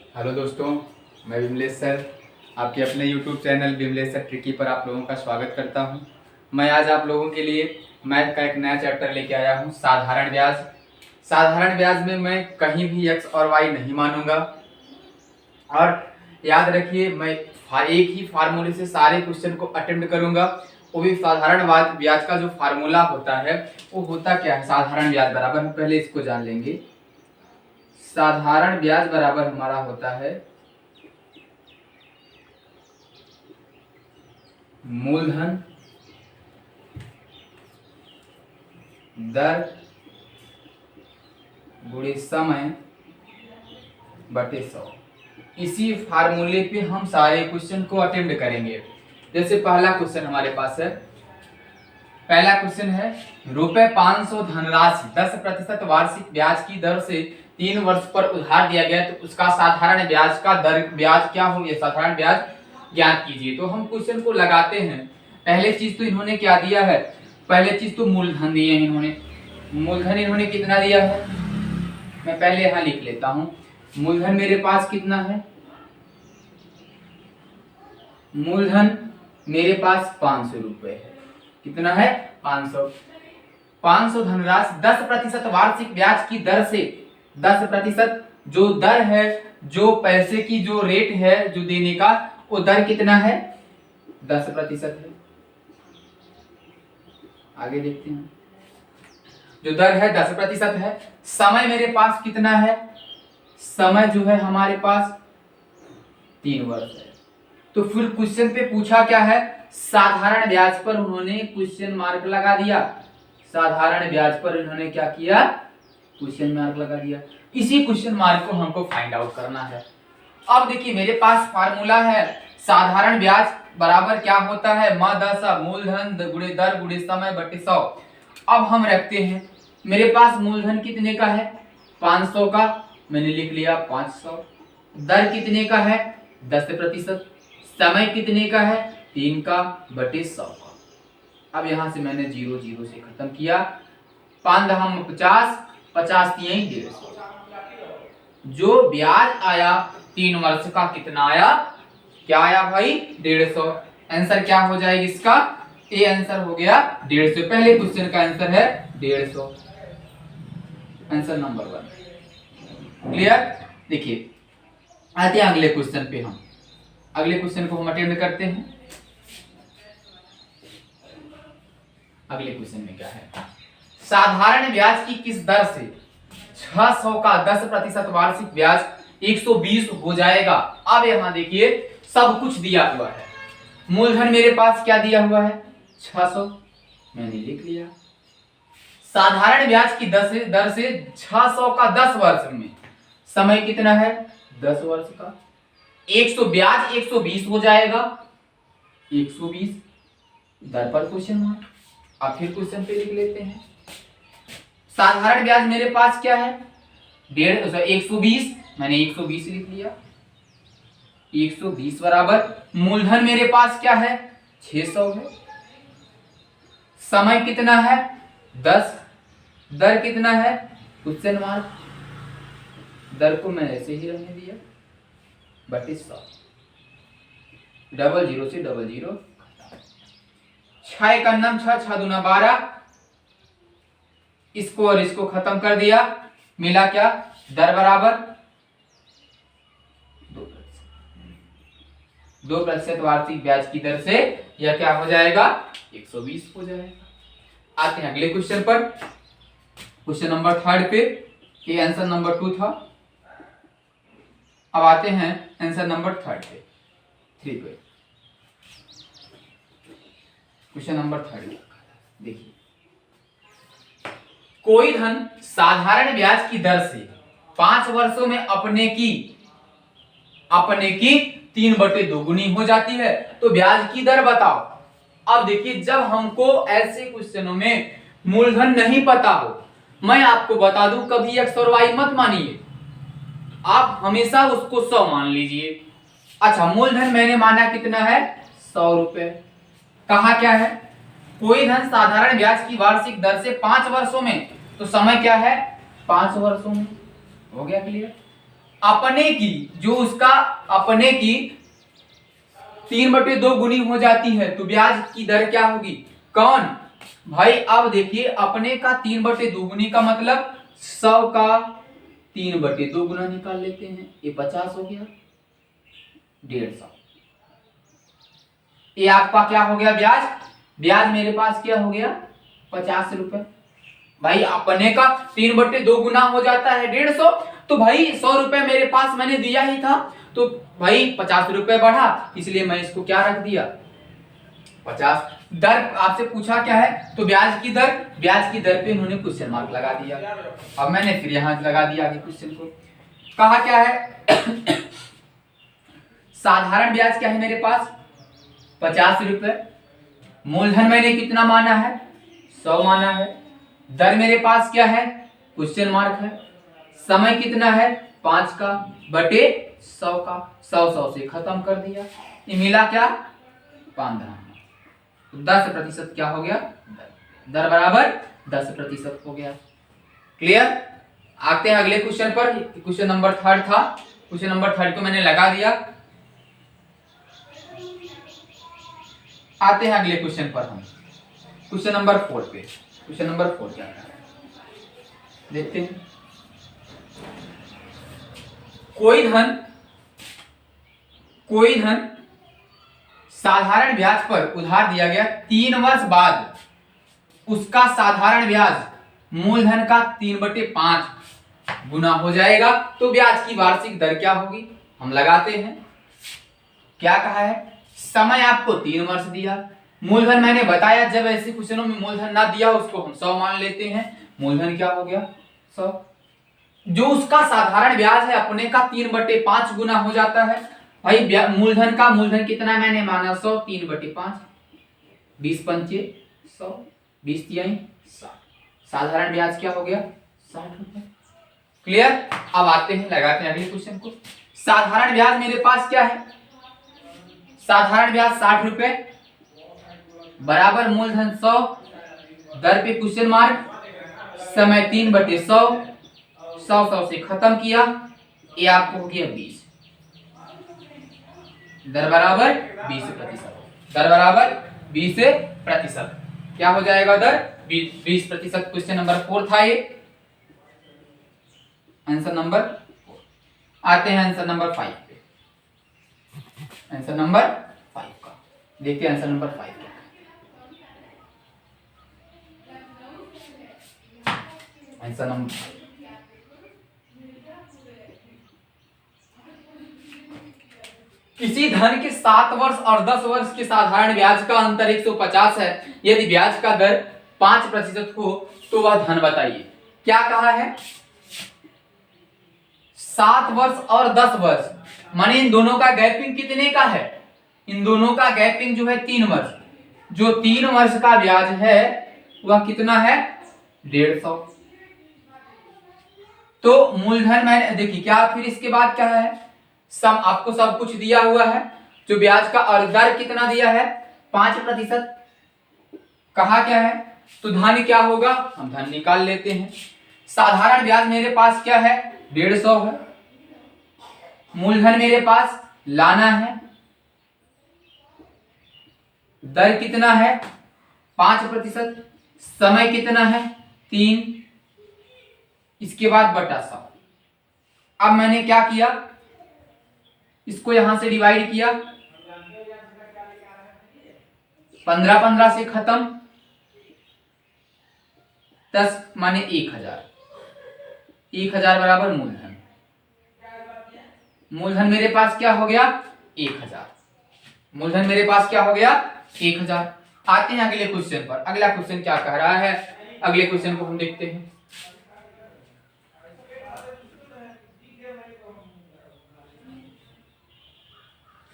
Hello दोस्तों, मैं Vimlesh sir आपके अपने YouTube channel Vimlesh sir tricky पर आप लोगों का स्वागत करता हूं। मैं आज आप लोगों के लिए मैथ का एक नया चैप्टर लेके आया हूं, साधारण ब्याज। साधारण ब्याज में मैं कहीं भी एक्स और वाई नहीं मानूंगा और याद रखिए मैं एक ही फार्मूले से सारे क्वेश्चन को अटेम्प्ट करूंगा। वो भी साधारण ब्याज का जो फार्मूला होता है वो होता क्या है। साधारण ब्याज बराबर, हम पहले इसको जान लेंगे। साधारण ब्याज बराबर हमारा होता है मूलधन दर गुणे समय बटे 100। इसी फार्मूले पे हम सारे क्वेश्चन को अटेम्प्ट करेंगे। जैसे पहला क्वेश्चन हमारे पास है, पहला क्वेश्चन है ₹500 धनराशि 10% वार्षिक ब्याज की दर से 3 वर्ष पर उधार दिया गया, तो उसका साधारण ब्याज का दर ब्याज क्या होगी, साधारण ब्याज ज्ञात कीजिए। तो हम क्वेश्चन को लगाते हैं। पहले चीज तो इन्होंने क्या दिया है, पहले चीज तो मूलधन दिए हैं इन्होंने। मूलधन इन्होंने कितना दिया है, मैं पहले यहां लिख लेता हूं। मूलधन मेरे पास कितना है, मूलधन मेरे पास 500 रुपए है। कितना है, 500। 500 धनराशि 10% वार्षिक ब्याज की दर से, 10% जो दर है, जो पैसे की जो रेट है जो देने का, वो दर कितना है, 10% है। आगे देखते हैं, जो दर है 10% है। समय मेरे पास कितना है, समय जो है हमारे पास 3 वर्ष है। तो फिर क्वेश्चन पे पूछा क्या है, साधारण ब्याज पर उन्होंने क्वेश्चन मार्क लगा दिया। साधारण ब्याज पर इन्होंने क्या किया, क्वेश्चन मार्क लगा दिया। इसी क्वेश्चन मार्क को हमको फाइंड आउट करना है। अब देखिए मेरे पास फार्मूला है, साधारण ब्याज बराबर क्या होता है, मूलधन गुणे दर गुणे समय बटे 100। अब हम रखते हैं, मेरे पास मूलधन कितने का है, 500 का, मैंने लिख लिया 500। दर कितने का है, 10%। समय कितने का है, 3 का बटे 100 का। अब यहां से मैंने 0 0 से खत्म किया। 5 हम 50, 50 150। जो ब्याज आया 3 वर्ष का कितना आया, क्या आया भाई, 150। आंसर क्या हो जाएगा इसका, ए आंसर हो गया 150। पहले क्वेश्चन का आंसर है 150, आंसर नंबर 1। क्लियर। देखिए आते हैं अगले क्वेश्चन पे। हम अगले क्वेश्चन को हम अटेम्प्ट करते हैं। अगले क्वेश्चन में क्या है, साधारण ब्याज की किस दर से 600 का 10% वार्षिक ब्याज 120 हो जाएगा। अब यहां देखिए सब कुछ दिया हुआ है। मूलधन मेरे पास क्या दिया हुआ है, 600, मैंने लिख लिया। साधारण ब्याज की दर से 600 का 10 वर्ष में, समय कितना है, 10 वर्ष का, 100 ब्याज 120 हो जाएगा, 120 दर पर क्वेश्चन मार्क। अब फिर क्वेश्चन पे लिख लेते हैं। साधारण ब्याज मेरे पास क्या है, 120, मैंने 120 लिख लिया। 120 बराबर मूलधन मेरे पास क्या है, 600 है। समय कितना है, 10। दर कितना है, क्वेश्चन मार्क। दर को मैं ऐसे ही रहने दिया, बटे 100। 00 से 00, 6 का नम 6, 6 दूना 12। इसको और इसको खत्म कर दिया, मिला क्या, दर बराबर 2% वार्षिक ब्याज की दर से यह क्या हो जाएगा, 120 हो जाएगा। आते हैं अगले क्वेश्चन पर, क्वेश्चन नंबर 3 पे। ये आंसर नंबर 2 था। अब आते हैं आंसर नंबर 3 पे। क्वेश्चन नंबर 3 देखिए, कोई धन साधारण ब्याज की दर से 5 वर्षों में अपने की 3/2 गुनी हो जाती है, तो ब्याज की दर बताओ। अब देखिए जब हमको ऐसे क्वेश्चनों में मूलधन नहीं पता हो, मैं आपको बता दूं कभी एक्स और वाई मत मानिए, आप हमेशा उसको 100 मान लीजिए। अच्छा मूलधन मैंने माना कितना है, 100 रुपए। कहा क्या है, कोई धन साधारण ब्याज की वार्षिक दर से 5 वर्षों में, तो समय क्या है, 5 वर्षों में। हो गया क्लियर। अपने की जो उसका अपने की 3/2 गुनी हो जाती है तो ब्याज की दर क्या होगी? कौन भाई? अब देखिए अपने का 3/2 गुनी का मतलब 100 का 3/2 गुना निकाल लेते हैं, ये 50 हो गया, 150। ये आपका क्या हो गया? ब्याज। ब्याज मेरे पास क्या हो गया? 50 रुपए। भाई अपने का 3/2 गुना हो जाता है 150, तो भाई 100 रुपए मेरे पास मैंने दिया ही था, तो भाई 50 रुपए बढ़ा, इसलिए मैं इसको क्या रख दिया? 50। दर आपसे पूछा क्या है? तो ब्याज की दर। ब्याज की दर पे इन्होंने क्वेश्चन मार्क लगा दिया। अब मैंने फिर यहां लगा दिया आगे क्वेश्चन को। कहा क्या है? साधारण ब्याज क्या है मेरे पास? 50 रुपए। मूलधन मैंने कितना माना है? 100 माना है। दर मेरे पास क्या है? क्वेश्चन मार्क है। समय कितना है? 5 का बटे 100 का। 100 से खत्म कर दिया, ये मिला क्या? 15। 10% क्या हो गया? दर बराबर 10% हो गया। क्लियर? आते हैं अगले क्वेश्चन पर। क्वेश्चन नंबर 3 था, क्वेश्चन नंबर 3 को मैंने लगा दिया। आते हैं अगले क्वेश्चन पर हम, क्वेश्चन नंबर 4 पे। क्वेश्चन नंबर 4 क्या है देखते हैं। कोई धन साधारण ब्याज पर उधार दिया गया, 3 वर्ष बाद उसका साधारण ब्याज मूलधन का 3/5 गुना हो जाएगा, तो ब्याज की वार्षिक दर क्या होगी? हम लगाते हैं। क्या कहा है? समय आपको 3 वर्ष दिया, मूलधन मैंने बताया जब ऐसे क्वेश्चनों में मूलधन ना दिया उसको हम 100 मान लेते हैं। मूलधन क्या हो गया? 100। जो उसका साधारण ब्याज है अपने का 3/5 गुना हो जाता है। भाई मूलधन कितना मैंने माना? 100, 3/5, 20 पंचे 100, 20 तिहाई 60। साधारण ब्याज क्या हो गया? 60 रुपए। क्लियर? अब आते हैं लगाते हैं अगले क्वेश्चन को। साधारण ब्याज मेरे पास क्या है? साधारण ब्याज 60 रुपए बराबर मूलधन 100, दर पे क्वेश्चन मार्क, समय 3/100, 100 से खत्म किया, ये आपको हो गया 20। दर बराबर 20%। दर बराबर 20%। क्या हो जाएगा दर? 20%। क्वेश्चन नंबर 4 था ये, आंसर नंबर 4। आते हैं आंसर नंबर 5 पे। आंसर नंबर 5 का देखते हैं। आंसर नंबर 5 क्या है? आंसर नंबर 5, किसी धन के 7 वर्ष और 10 वर्ष के साधारण ब्याज का अंतर 150 है। यदि ब्याज का दर 5% हो तो वह धन बताइए। क्या कहा है? 7 वर्ष और 10 वर्ष, माने इन दोनों का गैपिंग कितने का है? इन दोनों का गैपिंग जो है 3 वर्ष। जो 3 वर्ष का ब्याज है वह कितना है? 150। तो मूलधन मैंने देखिए क्या, फिर इसके बाद क्या है? आपको सब कुछ दिया हुआ है, जो ब्याज का और दर कितना दिया है? 5%। कहा क्या है? तो धन क्या होगा? हम धन निकाल लेते हैं। साधारण ब्याज मेरे पास क्या है? 150 है। मूलधन मेरे पास लाना है, दर कितना है? 5%। समय कितना है? 3, इसके बाद बटा 100। अब मैंने क्या किया? इसको यहां से डिवाइड किया, 15 से खत्म, 10 माने 1000। 1000 बराबर मूलधन। मूलधन मेरे पास क्या हो गया? 1000। मूलधन मेरे पास क्या हो गया? 1000। आते हैं अगले क्वेश्चन पर। अगला क्वेश्चन क्या कह रहा है? अगले क्वेश्चन को हम देखते हैं।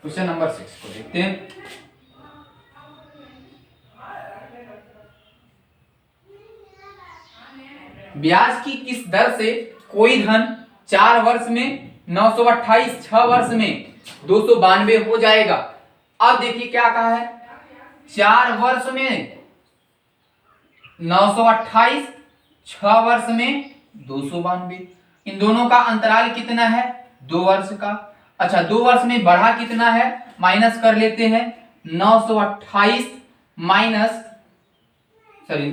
क्वेश्चन नंबर 6 को देखते हैं। ब्याज की किस दर से कोई धन 4 वर्ष में 928, 6 वर्ष में 292 हो जाएगा? अब देखिए क्या कहा है? 4 वर्ष में 928, 6 वर्ष में 292। इन दोनों का अंतराल कितना है? 2 वर्ष का। अच्छा 2 वर्ष में बढ़ा कितना है, माइनस कर लेते हैं 928 माइनस, सॉरी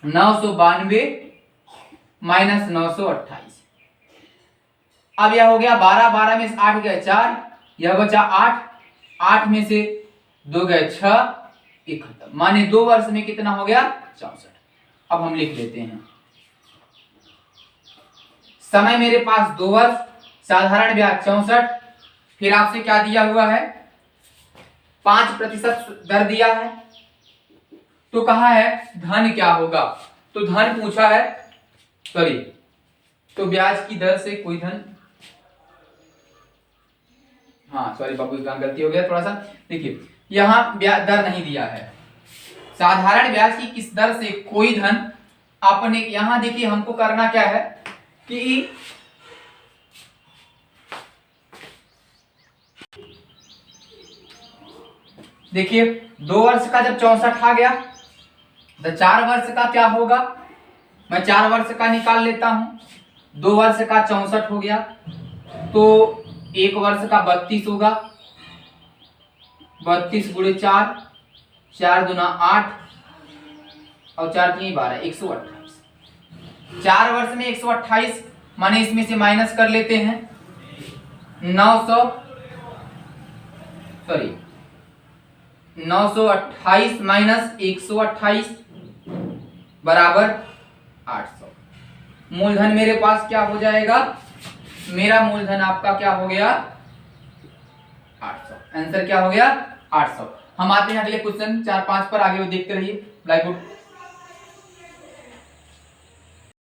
992 माइनस 928। अब यह हो गया 12, 12 में से 8 गए 4, यह बचा 8, 8 में से 2 गए 6, 71, माने 2 वर्ष में कितना हो गया 64। अब हम लिख लेते हैं समय मेरे पास 2 वर्ष, साधारण ब्याज 64, फिर आपसे क्या दिया हुआ है 5% दर दिया है, तो कहा है धन क्या होगा, तो धन पूछा है, सॉरी तो ब्याज की दर से कोई धन, हाँ सॉरी बाबू गलती हो गया थोड़ा सा, देखिए यहां ब्याज दर नहीं दिया है, साधारण ब्याज की किस दर से कोई धन आपने, यहां देखिए हमको करना क्या है कि देखिए 2 वर्ष का जब 64 आ गया तो 4 वर्ष का क्या होगा, मैं 4 वर्ष का निकाल लेता हूं, 2 वर्ष का 64 हो गया, तो 1 वर्ष का 32 होगा, 32 गुणे 4, 4 दूना 8 और 4 3 12, 128। 4 वर्ष में 128 माने इसमें से माइनस कर लेते हैं 900, सॉरी 928 माइनस 128 बराबर 800। मूलधन मेरे पास क्या हो जाएगा, मेरा मूलधन आपका क्या हो गया 800, आंसर क्या हो गया 800। हम आते हैं अगले क्वेश्चन 4 5 पर, आगे वो देखते रहिए ब्लैक बोर्ड।